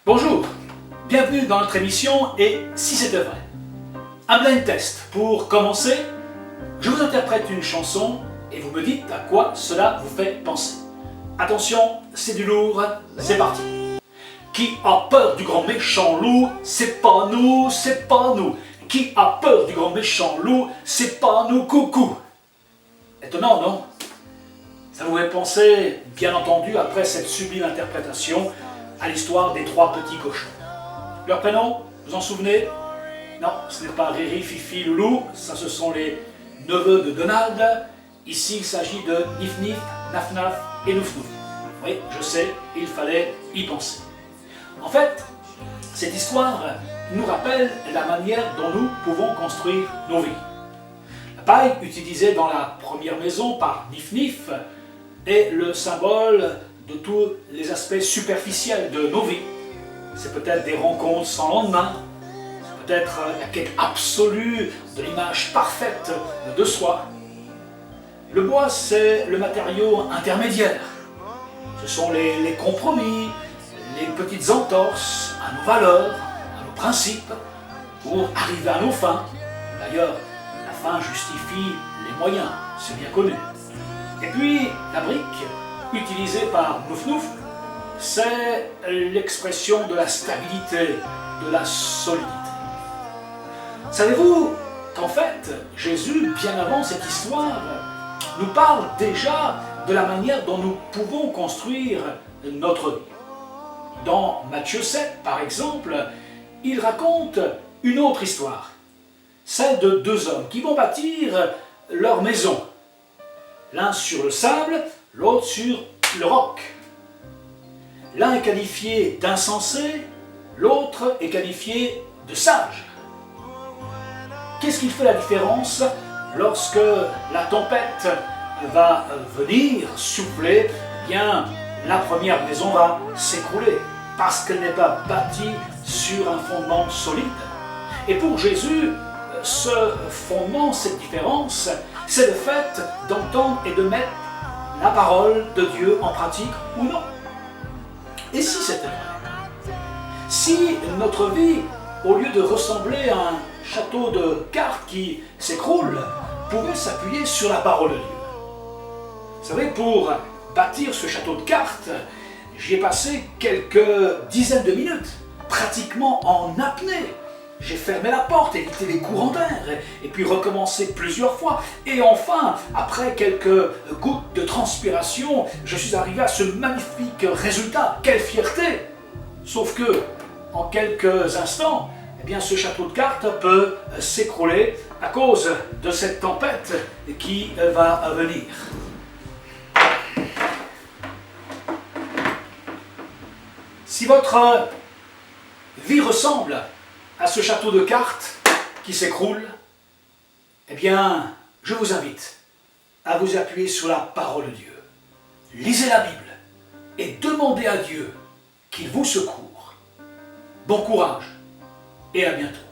Bonjour, bienvenue dans notre émission Et si c'était vrai? Un blind test. Pour commencer, je vous interprète une chanson et vous me dites à quoi cela vous fait penser. Attention, c'est du lourd, c'est parti. Qui a peur du grand méchant loup? C'est pas nous, c'est pas nous. Qui a peur du grand méchant loup? C'est pas nous, coucou. Étonnant, non? Ça vous fait penser, bien entendu, après cette sublime interprétation, à l'histoire des trois petits cochons. Leur prénom, vous en souvenez? Non, ce n'est pas Riri, Fifi, Loulou, ça ce sont les neveux de Donald. Ici, il s'agit de Nif Nif, Naf Naf et Nouf Nouf. Oui, je sais, il fallait y penser. En fait, cette histoire nous rappelle la manière dont nous pouvons construire nos vies. La paille utilisée dans la première maison par Nif Nif est le symbole de tous les aspects superficiels de nos vies. C'est peut-être des rencontres sans lendemain, c'est peut-être la quête absolue de l'image parfaite de soi. Le bois, c'est le matériau intermédiaire. Ce sont les compromis, les petites entorses à nos valeurs, à nos principes, pour arriver à nos fins. D'ailleurs, la fin justifie les moyens, c'est bien connu. Et puis, la brique, utilisée par Nouf Nouf, c'est l'expression de la stabilité, de la solidité. Savez-vous qu'en fait, Jésus, bien avant cette histoire, nous parle déjà de la manière dont nous pouvons construire notre vie. Dans Matthieu 7, par exemple, il raconte une autre histoire, celle de deux hommes qui vont bâtir leur maison, l'un sur le sable, l'autre sur le roc. L'un est qualifié d'insensé, l'autre est qualifié de sage. Qu'est-ce qui fait la différence lorsque la tempête va venir souffler? Eh bien, la première maison va s'écrouler parce qu'elle n'est pas bâtie sur un fondement solide. Et pour Jésus, ce fondement, cette différence, c'est le fait d'entendre et de mettre la parole de Dieu en pratique ou non. Et si c'était vrai? Si notre vie, au lieu de ressembler à un château de cartes qui s'écroule, pouvait s'appuyer sur la parole de Dieu. Vous savez, pour bâtir ce château de cartes, j'y ai passé quelques dizaines de minutes, pratiquement en apnée. J'ai fermé la porte, évité les courants d'air, et puis recommencé plusieurs fois. Et enfin, après quelques gouttes de transpiration, je suis arrivé à ce magnifique résultat. Quelle fierté! Sauf que, en quelques instants, eh bien, ce château de cartes peut s'écrouler à cause de cette tempête qui va venir. Si votre vie ressemble à ce château de cartes qui s'écroule, eh bien, je vous invite à vous appuyer sur la parole de Dieu. Lisez la Bible et demandez à Dieu qu'il vous secourt. Bon courage et à bientôt.